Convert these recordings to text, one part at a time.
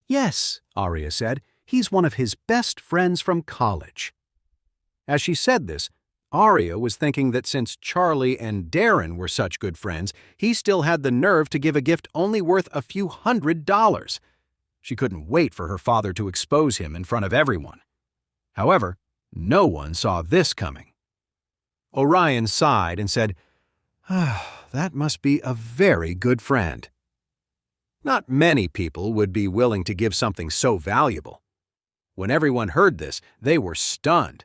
Yes, Aria said. He's one of his best friends from college. As she said this, Aria was thinking that since Charlie and Darren were such good friends, he still had the nerve to give a gift only worth a few $100s. She couldn't wait for her father to expose him in front of everyone. However, no one saw this coming. Orion sighed and said, that must be a very good friend. Not many people would be willing to give something so valuable. When everyone heard this, they were stunned.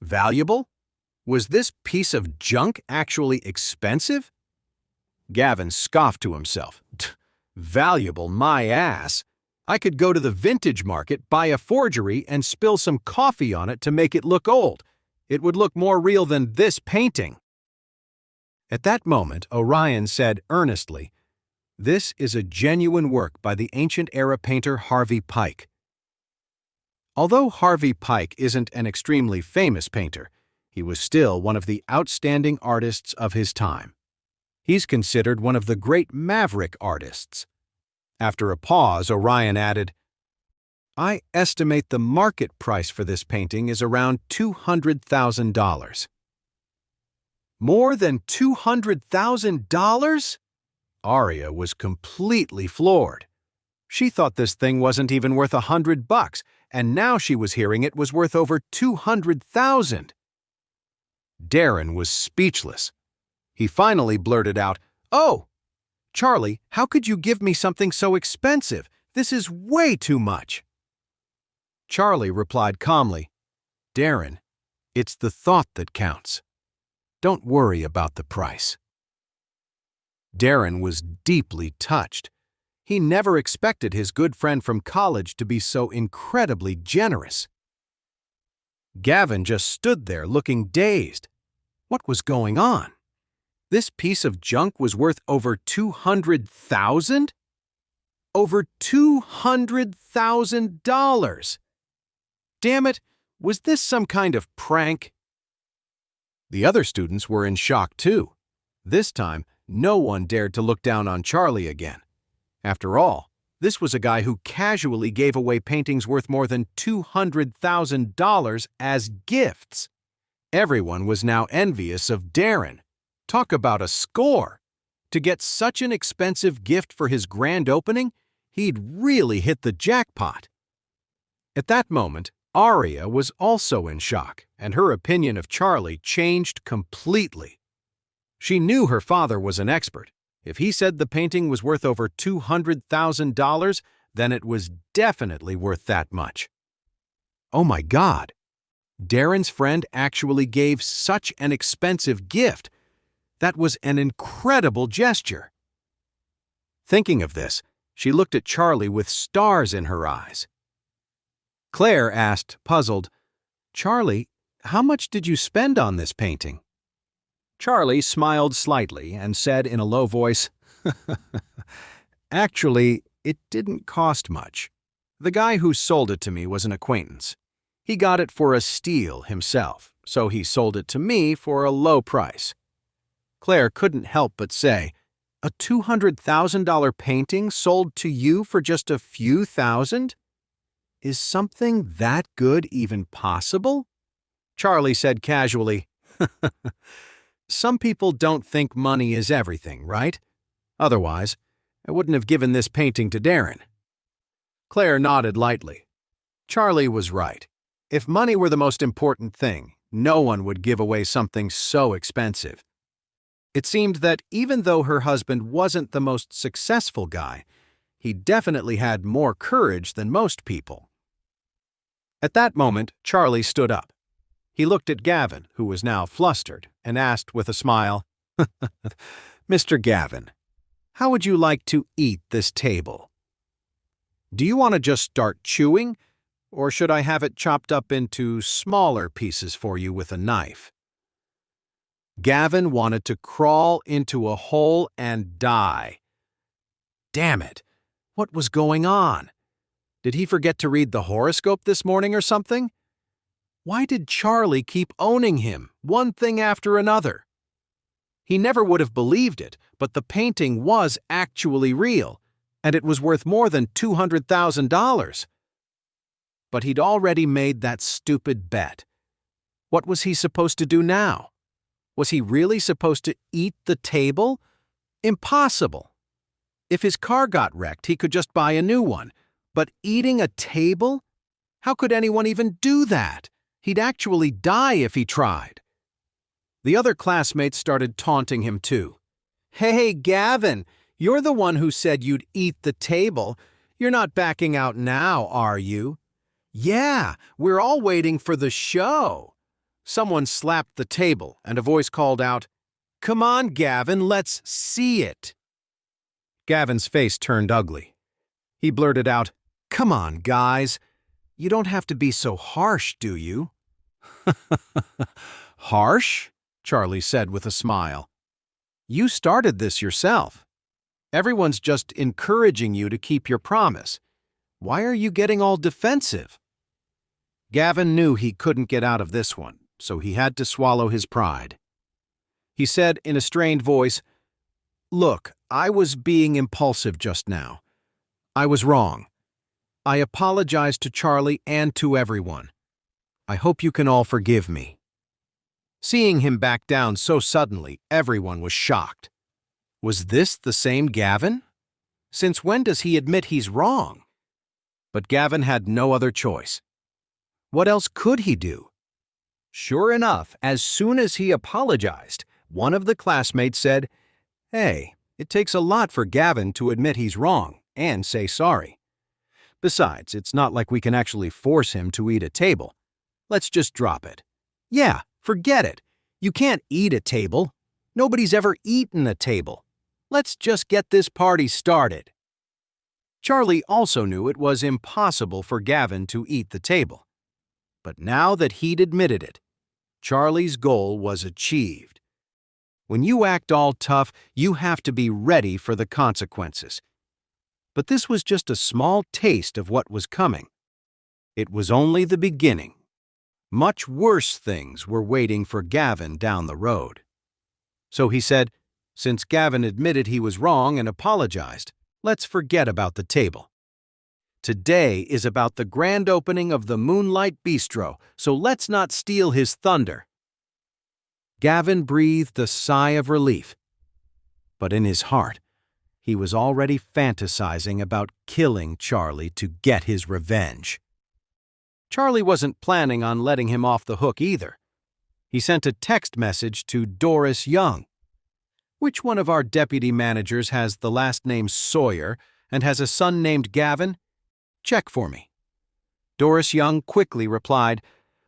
Valuable? Was this piece of junk actually expensive? Gavin scoffed to himself. Valuable, my ass. I could go to the vintage market, buy a forgery, and spill some coffee on it to make it look old. It would look more real than this painting. At that moment, Orion said earnestly, "This is a genuine work by the ancient-era painter Harvey Pike." Although Harvey Pike isn't an extremely famous painter, he was still one of the outstanding artists of his time. He's considered one of the great maverick artists. After a pause, Orion added, "I estimate the market price for this painting is around $200,000. More than $200,000? Aria was completely floored. She thought this thing wasn't even worth $100, and now she was hearing it was worth over $200,000. Darren was speechless. He finally blurted out, "Oh, Charlie, how could you give me something so expensive? This is way too much." Charlie replied calmly, "Darren, it's the thought that counts. Don't worry about the price." Darren was deeply touched. He never expected his good friend from college to be so incredibly generous. Gavin just stood there looking dazed. What was going on? This piece of junk was worth over $200,000? Over $200,000! Damn it, was this some kind of prank? The other students were in shock too. This time, no one dared to look down on Charlie again. After all, this was a guy who casually gave away paintings worth more than $200,000 as gifts. Everyone was now envious of Darren. Talk about a score! To get such an expensive gift for his grand opening, he'd really hit the jackpot. At that moment, Aria was also in shock, and her opinion of Charlie changed completely. She knew her father was an expert. If he said the painting was worth over $200,000, then it was definitely worth that much. Oh my God! Darren's friend actually gave such an expensive gift. That was an incredible gesture. Thinking of this, she looked at Charlie with stars in her eyes. Claire asked, puzzled, "Charlie, how much did you spend on this painting?" Charlie smiled slightly and said in a low voice, "Actually, it didn't cost much. The guy who sold it to me was an acquaintance. He got it for a steal himself, so he sold it to me for a low price." Claire couldn't help but say, "A $200,000 painting sold to you for just a few thousand? Is something that good even possible?" Charlie said casually, "Some people don't think money is everything, right? Otherwise, I wouldn't have given this painting to Darren." Claire nodded lightly. Charlie was right. If money were the most important thing, no one would give away something so expensive. It seemed that even though her husband wasn't the most successful guy, he definitely had more courage than most people. At that moment, Charlie stood up. He looked at Gavin, who was now flustered, and asked with a smile, "Mr. Gavin, how would you like to eat this table? Do you want to just start chewing, or should I have it chopped up into smaller pieces for you with a knife?" Gavin wanted to crawl into a hole and die. Damn it! What was going on? Did he forget to read the horoscope this morning or something? Why did Charlie keep owning him, one thing after another? He never would have believed it, but the painting was actually real. and it was worth more than $200,000. But he'd already made that stupid bet. What was he supposed to do now? Was he really supposed to eat the table? Impossible. If his car got wrecked, he could just buy a new one. But eating a table? How could anyone even do that? He'd actually die if he tried. The other classmates started taunting him too. "Hey, Gavin, you're the one who said you'd eat the table. You're not backing out now, are you?" "Yeah, we're all waiting for the show." Someone slapped the table, and a voice called out, "Come on, Gavin, let's see it." Gavin's face turned ugly. He blurted out, "Come on, guys. You don't have to be so harsh, do you?" "Harsh?" Charlie said with a smile. "You started this yourself. Everyone's just encouraging you to keep your promise. Why are you getting all defensive?" Gavin knew he couldn't get out of this one, so he had to swallow his pride. He said in a strained voice, "Look, I was being impulsive just now. I was wrong. I apologize to Charlie and to everyone. I hope you can all forgive me." Seeing him back down so suddenly, everyone was shocked. Was this the same Gavin? Since when does he admit he's wrong? But Gavin had no other choice. What else could he do? Sure enough, as soon as he apologized, one of the classmates said, "Hey, it takes a lot for Gavin to admit he's wrong and say sorry. Besides, it's not like we can actually force him to eat a table. Let's just drop it." "Yeah, forget it. You can't eat a table. Nobody's ever eaten a table. Let's just get this party started." Charlie also knew it was impossible for Gavin to eat the table. But now that he'd admitted it, Charlie's goal was achieved. When you act all tough, you have to be ready for the consequences. But this was just a small taste of what was coming. It was only the beginning. Much worse things were waiting for Gavin down the road. So he said, since Gavin admitted he was wrong and apologized, let's forget about the table. Today is about the grand opening of the Moonlight Bistro, so let's not steal his thunder. Gavin breathed a sigh of relief. But in his heart, he was already fantasizing about killing Charlie to get his revenge. Charlie wasn't planning on letting him off the hook either. He sent a text message to Doris Young. "Which one of our deputy managers has the last name Sawyer and has a son named Gavin? Check for me." Doris Young quickly replied,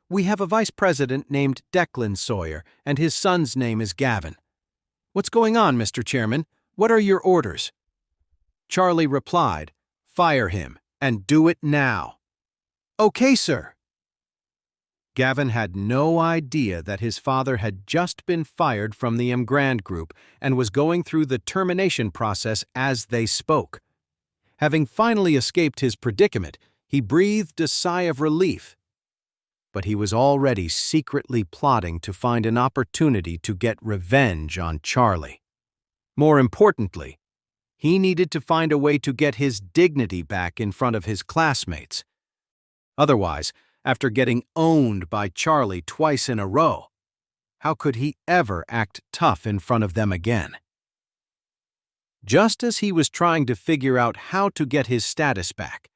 "We have a vice president named Declan Sawyer, and his son's name is Gavin." "What's going on, Mr. Chairman? What are your orders?" Charlie replied, "Fire him, and do it now." "Okay, sir." Gavin had no idea that his father had just been fired from the Grand Group and was going through the termination process as they spoke. Having finally escaped his predicament, he breathed a sigh of relief. But he was already secretly plotting to find an opportunity to get revenge on Charlie. More importantly, he needed to find a way to get his dignity back in front of his classmates. Otherwise, after getting owned by Charlie twice in a row, how could he ever act tough in front of them again? Just as he was trying to figure out how to get his status back,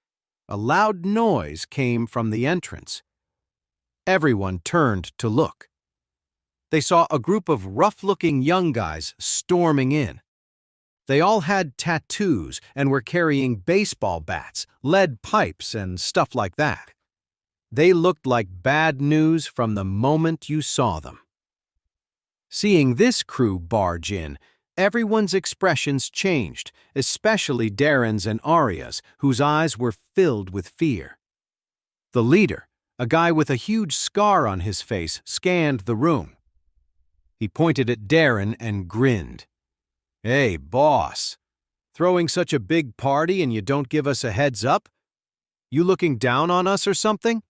a loud noise came from the entrance. Everyone turned to look. They saw a group of rough-looking young guys storming in. They all had tattoos and were carrying baseball bats, lead pipes, and stuff like that. They looked like bad news from the moment you saw them. Seeing this crew barge in, everyone's expressions changed, especially Darren's and Arya's, whose eyes were filled with fear. The leader, a guy with a huge scar on his face, scanned the room. He pointed at Darren and grinned. "Hey, boss, throwing such a big party and you don't give us a heads up? You looking down on us or something?"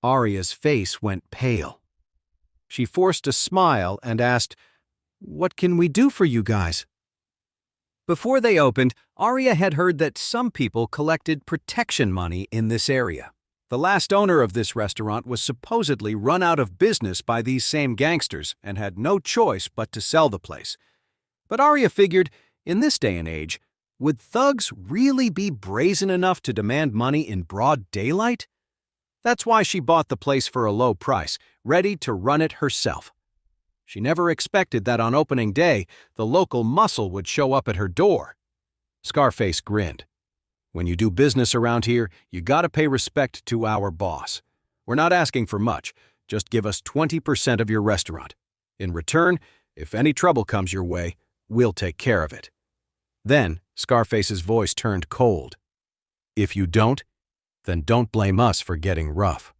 Arya's face went pale. She forced a smile and asked, "What can we do for you guys?" Before they opened, Arya had heard that some people collected protection money in this area. The last owner of this restaurant was supposedly run out of business by these same gangsters and had no choice but to sell the place. But Arya figured, in this day and age, would thugs really be brazen enough to demand money in broad daylight? That's why she bought the place for a low price, ready to run it herself. She never expected that on opening day, the local muscle would show up at her door. Scarface grinned. When you do business around here, you gotta pay respect to our boss. We're not asking for much, just give us 20% of your restaurant. In return, if any trouble comes your way, we'll take care of it. Then, Scarface's voice turned cold. If you don't, then don't blame us for getting rough.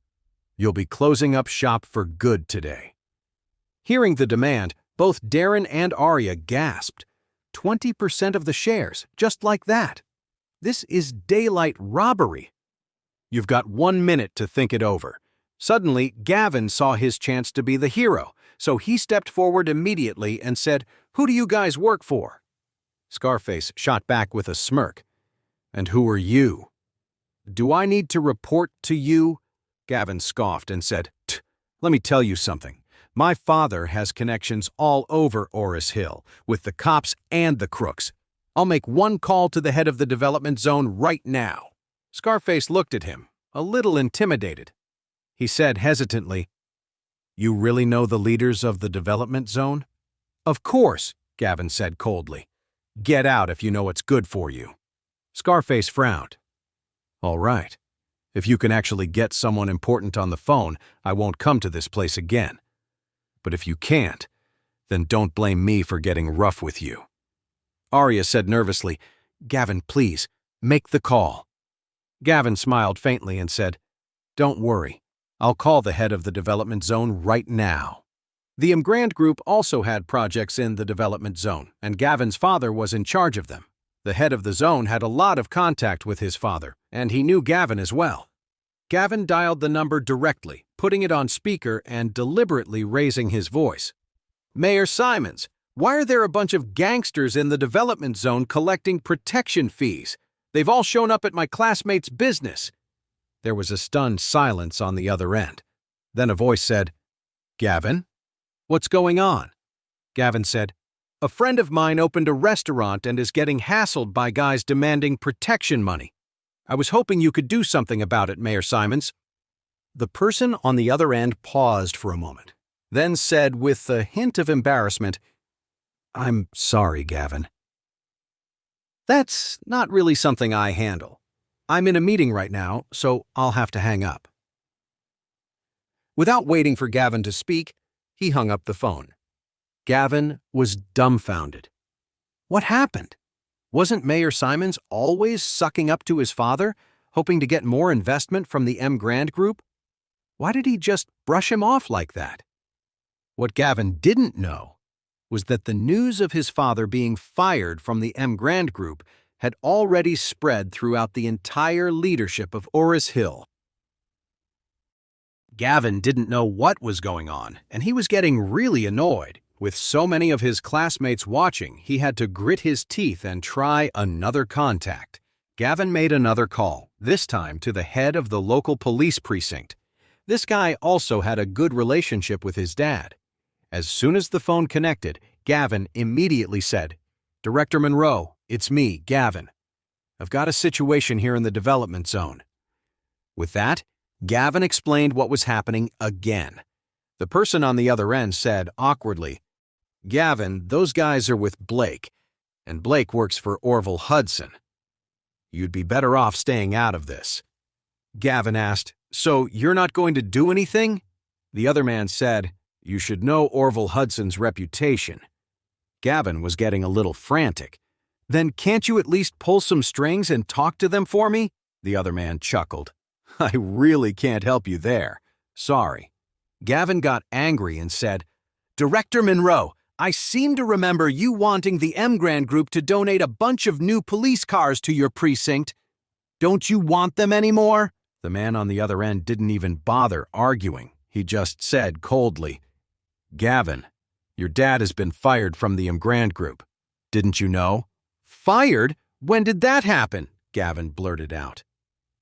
You'll be closing up shop for good today. Hearing the demand, both Darren and Arya gasped. 20% of the shares, just like that. This is daylight robbery. You've got 1 minute to think it over. Suddenly, Gavin saw his chance to be the hero, so he stepped forward immediately and said, "Who do you guys work for?" Scarface shot back with a smirk. "And who are you?" "Do I need to report to you?" Gavin scoffed and said, "Let me tell you something. My father has connections all over Oris Hill, with the cops and the crooks. I'll make one call to the head of the development zone right now." Scarface looked at him, a little intimidated. He said hesitantly, "You really know the leaders of the development zone?" "Of course," Gavin said coldly. "Get out if you know what's good for you." Scarface frowned. "All right. If you can actually get someone important on the phone, I won't come to this place again. But if you can't, then don't blame me for getting rough with you." Arya said nervously, "Gavin, please, make the call." Gavin smiled faintly and said, "Don't worry. I'll call the head of the development zone right now." The Grand Group also had projects in the development zone, and Gavin's father was in charge of them. The head of the zone had a lot of contact with his father, and he knew Gavin as well. Gavin dialed the number directly, putting it on speaker and deliberately raising his voice. "Mayor Simons, why are there a bunch of gangsters in the development zone collecting protection fees? They've all shown up at my classmate's business." There was a stunned silence on the other end. Then a voice said, "Gavin? What's going on?" Gavin said, "A friend of mine opened a restaurant and is getting hassled by guys demanding protection money. I was hoping you could do something about it, Mayor Simons." The person on the other end paused for a moment, then said with a hint of embarrassment, "I'm sorry, Gavin. That's not really something I handle. I'm in a meeting right now, so I'll have to hang up." Without waiting for Gavin to speak, he hung up the phone. Gavin was dumbfounded. What happened? Wasn't Mayor Simons always sucking up to his father, hoping to get more investment from the Grand Group? Why did he just brush him off like that? What Gavin didn't know was that the news of his father being fired from the Grand Group had already spread throughout the entire leadership of Oris Hill. Gavin didn't know what was going on, and he was getting really annoyed. With so many of his classmates watching, he had to grit his teeth and try another contact. Gavin made another call, this time to the head of the local police precinct. This guy also had a good relationship with his dad. As soon as the phone connected, Gavin immediately said, "Director Monroe, it's me, Gavin. I've got a situation here in the development zone." With that, Gavin explained what was happening again. The person on the other end said awkwardly, "Gavin, those guys are with Blake, and Blake works for Orville Hudson. You'd be better off staying out of this." Gavin asked, "So you're not going to do anything?" The other man said, "You should know Orville Hudson's reputation." Gavin was getting a little frantic. "Then can't you at least pull some strings and talk to them for me?" The other man chuckled. "I really can't help you there. Sorry." Gavin got angry and said, "Director Monroe, I seem to remember you wanting the Grand Group to donate a bunch of new police cars to your precinct. Don't you want them anymore?" The man on the other end didn't even bother arguing. He just said coldly, "Gavin, your dad has been fired from the Grand Group. Didn't you know?" Fired? When did that happen? Gavin blurted out.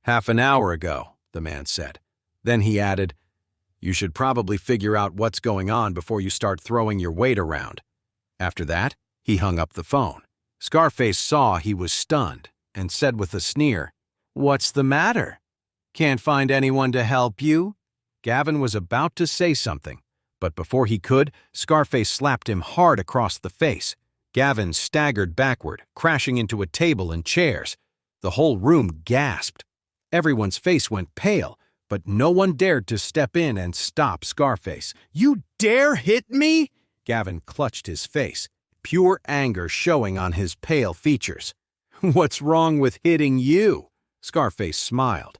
"Half an hour ago," the man said. Then he added, "You should probably figure out what's going on before you start throwing your weight around." After that, he hung up the phone. Scarface saw he was stunned and said with a sneer, "What's the matter? Can't find anyone to help you?" Gavin was about to say something, but before he could, Scarface slapped him hard across the face. Gavin staggered backward, crashing into a table and chairs. The whole room gasped. Everyone's face went pale, but no one dared to step in and stop Scarface. "You dare hit me?" Gavin clutched his face, pure anger showing on his pale features. "What's wrong with hitting you?" Scarface smiled,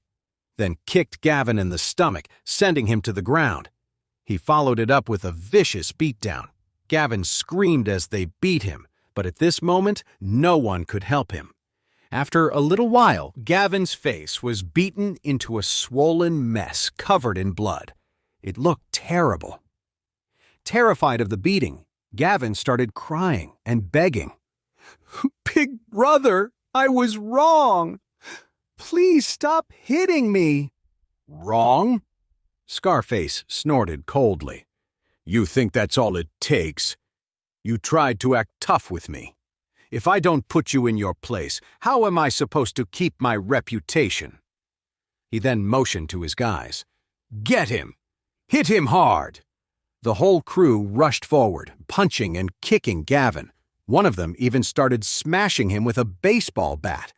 then kicked Gavin in the stomach, sending him to the ground. He followed it up with a vicious beatdown. Gavin screamed as they beat him, but at this moment, no one could help him. After a little while, Gavin's face was beaten into a swollen mess covered in blood. It looked terrible. Terrified of the beating, Gavin started crying and begging. "Big brother, I was wrong. Please stop hitting me." "Wrong?" Scarface snorted coldly. "You think that's all it takes? You tried to act tough with me. If I don't put you in your place, how am I supposed to keep my reputation?" He then motioned to his guys. "Get him! Hit him hard!" The whole crew rushed forward, punching and kicking Gavin. One of them even started smashing him with a baseball bat.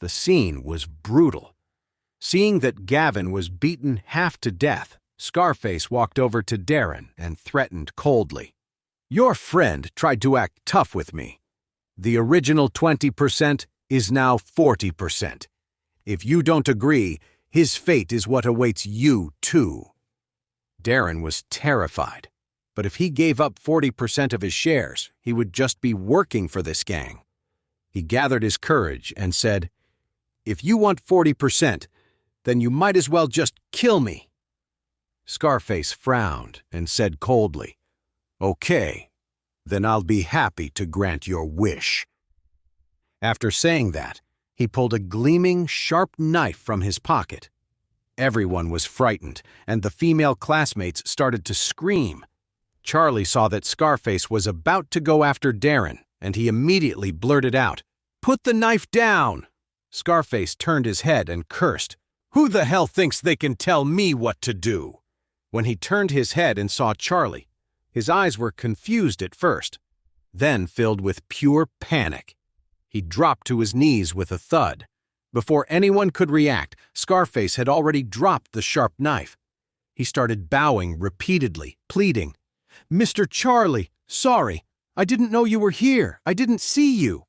The scene was brutal. Seeing that Gavin was beaten half to death, Scarface walked over to Darren and threatened coldly. "Your friend tried to act tough with me. The original 20% is now 40%. If you don't agree, his fate is what awaits you too." Darren was terrified, but if he gave up 40% of his shares, he would just be working for this gang. He gathered his courage and said, "If you want 40%, then you might as well just kill me." Scarface frowned and said coldly, "Okay, then I'll be happy to grant your wish." After saying that, he pulled a gleaming, sharp knife from his pocket. Everyone was frightened, and the female classmates started to scream. Charlie saw that Scarface was about to go after Darren, and he immediately blurted out, "Put the knife down!" Scarface turned his head and cursed, "Who the hell thinks they can tell me what to do?" When he turned his head and saw Charlie, his eyes were confused at first, then filled with pure panic. He dropped to his knees with a thud. Before anyone could react, Scarface had already dropped the sharp knife. He started bowing repeatedly, pleading, "Mr. Charlie, sorry. I didn't know you were here. I didn't see you."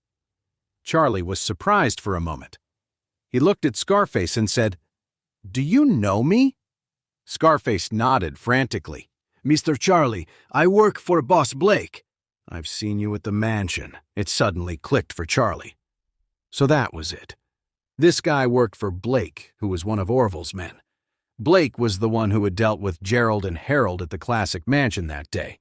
Charlie was surprised for a moment. He looked at Scarface and said, "Do you know me?" Scarface nodded frantically. "Mr. Charlie, I work for Boss Blake." "I've seen you at the mansion." It suddenly clicked for Charlie. So that was it. This guy worked for Blake, who was one of Orville's men. Blake was the one who had dealt with Gerald and Harold at the Classic Mansion that day.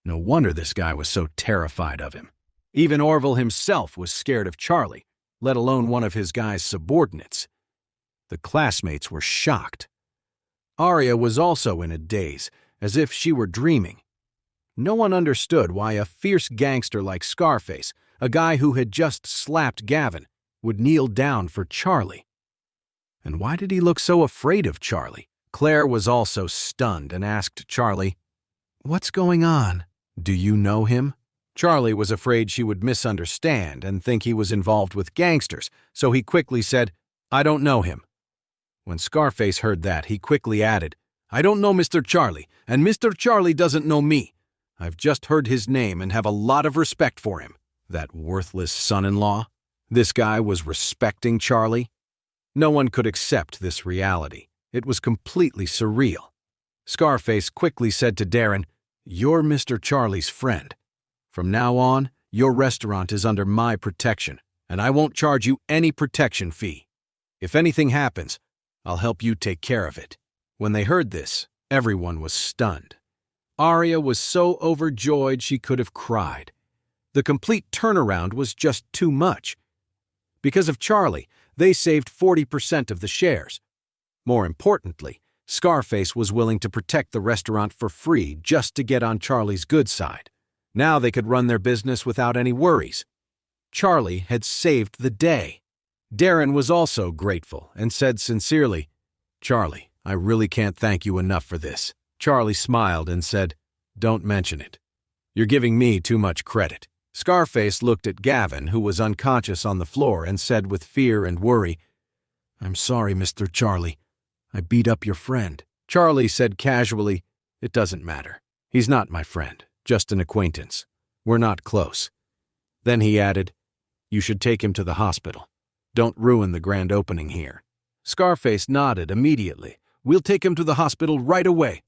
No wonder this guy was so terrified of him. Even Orville himself was scared of Charlie, let alone one of his guy's subordinates. The classmates were shocked. Arya was also in a daze, as if she were dreaming. No one understood why a fierce gangster like Scarface, a guy who had just slapped Gavin, would kneel down for Charlie. And why did he look so afraid of Charlie? Claire was also stunned and asked Charlie, "What's going on? Do you know him?" Charlie was afraid she would misunderstand and think he was involved with gangsters, so he quickly said, "I don't know him." When Scarface heard that, he quickly added, "I don't know Mr. Charlie, and Mr. Charlie doesn't know me. I've just heard his name and have a lot of respect for him." That worthless son-in-law. This guy was respecting Charlie. No one could accept this reality. It was completely surreal. Scarface quickly said to Darren, "You're Mr. Charlie's friend. From now on, your restaurant is under my protection, and I won't charge you any protection fee. If anything happens, I'll help you take care of it." When they heard this, everyone was stunned. Arya was so overjoyed she could have cried. The complete turnaround was just too much. Because of Charlie, they saved 40% of the shares. More importantly, Scarface was willing to protect the restaurant for free just to get on Charlie's good side. Now they could run their business without any worries. Charlie had saved the day. Darren was also grateful and said sincerely, "Charlie, I really can't thank you enough for this." Charlie smiled and said, "Don't mention it. You're giving me too much credit." Scarface looked at Gavin, who was unconscious on the floor, and said with fear and worry, "I'm sorry, Mr. Charlie. I beat up your friend." Charlie said casually, "It doesn't matter. He's not my friend, just an acquaintance. We're not close." Then he added, "You should take him to the hospital. Don't ruin the grand opening here." Scarface nodded immediately. "We'll take him to the hospital right away.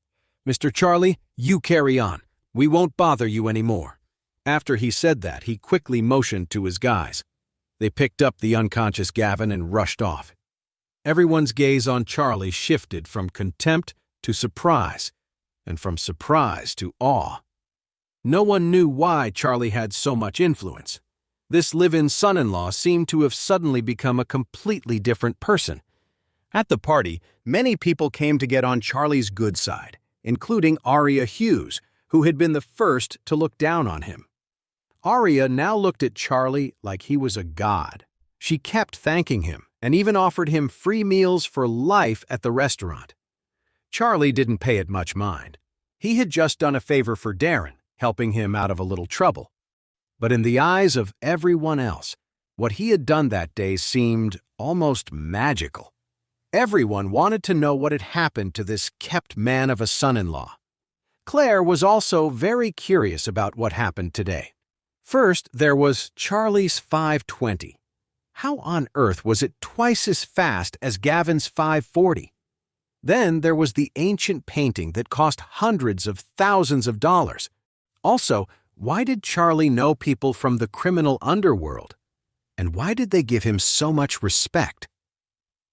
Mr. Charlie, you carry on. We won't bother you anymore." After he said that, he quickly motioned to his guys. They picked up the unconscious Gavin and rushed off. Everyone's gaze on Charlie shifted from contempt to surprise, and from surprise to awe. No one knew why Charlie had so much influence. This live-in son-in-law seemed to have suddenly become a completely different person. At the party, many people came to get on Charlie's good side, including Aria Hughes, who had been the first to look down on him. Aria now looked at Charlie like he was a god. She kept thanking him and even offered him free meals for life at the restaurant. Charlie didn't pay it much mind. He had just done a favor for Darren, helping him out of a little trouble. But in the eyes of everyone else, what he had done that day seemed almost magical. Everyone wanted to know what had happened to this kept man of a son-in-law. Claire was also very curious about what happened today. First, there was Charlie's 520. How on earth was it twice as fast as Gavin's 540? Then there was the ancient painting that cost hundreds of thousands of dollars. Also, why did Charlie know people from the criminal underworld? And why did they give him so much respect?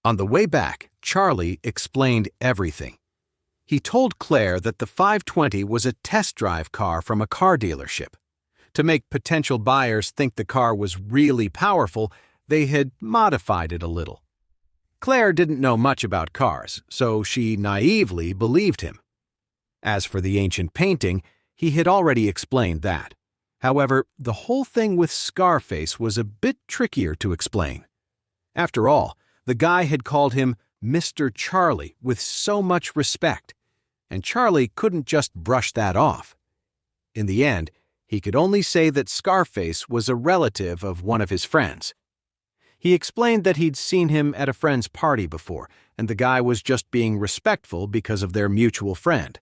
On the way back, Charlie explained everything. He told Claire that the 520 was a test drive car from a car dealership. To make potential buyers think the car was really powerful, they had modified it a little. Claire didn't know much about cars, so she naively believed him. As for the ancient painting, he had already explained that. However, the whole thing with Scarface was a bit trickier to explain. After all, the guy had called him Mr. Charlie with so much respect, and Charlie couldn't just brush that off. In the end, he could only say that Scarface was a relative of one of his friends. He explained that he'd seen him at a friend's party before, and the guy was just being respectful because of their mutual friend.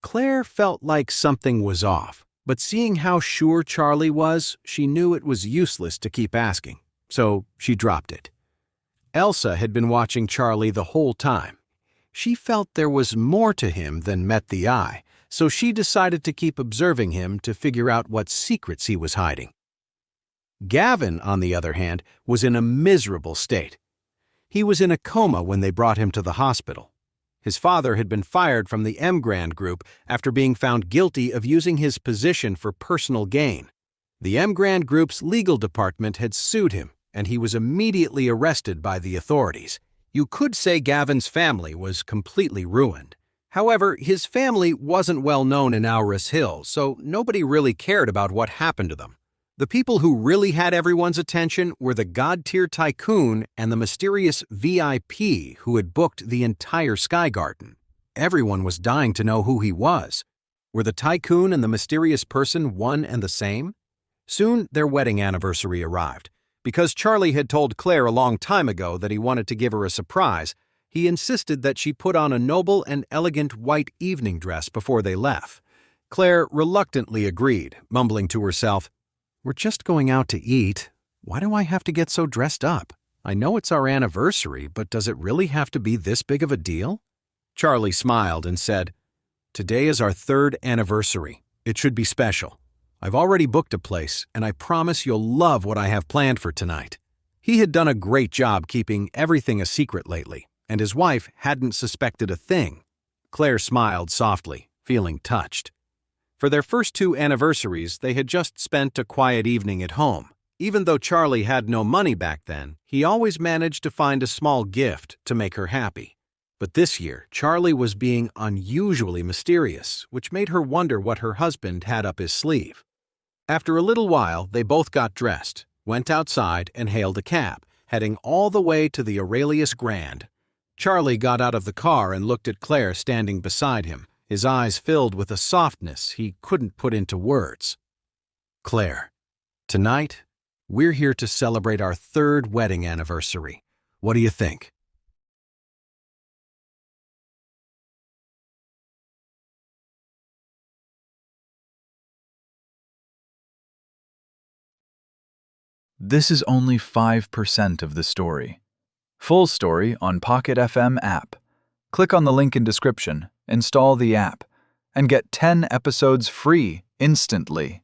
Claire felt like something was off, but seeing how sure Charlie was, she knew it was useless to keep asking, so she dropped it. Elsa had been watching Charlie the whole time. She felt there was more to him than met the eye, so she decided to keep observing him to figure out what secrets he was hiding. Gavin, on the other hand, was in a miserable state. He was in a coma when they brought him to the hospital. His father had been fired from the M-Grand Group after being found guilty of using his position for personal gain. The M-Grand Group's legal department had sued him, and he was immediately arrested by the authorities. You could say Gavin's family was completely ruined. However, his family wasn't well known in Auris Hill, so nobody really cared about what happened to them. The people who really had everyone's attention were the God-tier tycoon and the mysterious VIP who had booked the entire Sky Garden. Everyone was dying to know who he was. Were the tycoon and the mysterious person one and the same? Soon, their wedding anniversary arrived. Because Charlie had told Claire a long time ago that he wanted to give her a surprise, he insisted that she put on a noble and elegant white evening dress before they left. Claire reluctantly agreed, mumbling to herself, "We're just going out to eat. Why do I have to get so dressed up? I know it's our anniversary, but does it really have to be this big of a deal?" Charlie smiled and said, "Today is our 3rd anniversary. It should be special. I've already booked a place, and I promise you'll love what I have planned for tonight." He had done a great job keeping everything a secret lately, and his wife hadn't suspected a thing. Claire smiled softly, feeling touched. For their first 2 anniversaries, they had just spent a quiet evening at home. Even though Charlie had no money back then, he always managed to find a small gift to make her happy. But this year, Charlie was being unusually mysterious, which made her wonder what her husband had up his sleeve. After a little while, they both got dressed, went outside, and hailed a cab, heading all the way to the Aurelius Grand. Charlie got out of the car and looked at Claire standing beside him, his eyes filled with a softness he couldn't put into words. "Claire, tonight, we're here to celebrate our 3rd wedding anniversary. What do you think?" This is only 5% of the story. Full story on Pocket FM app. Click on the link in description, install the app, and get 10 episodes free instantly.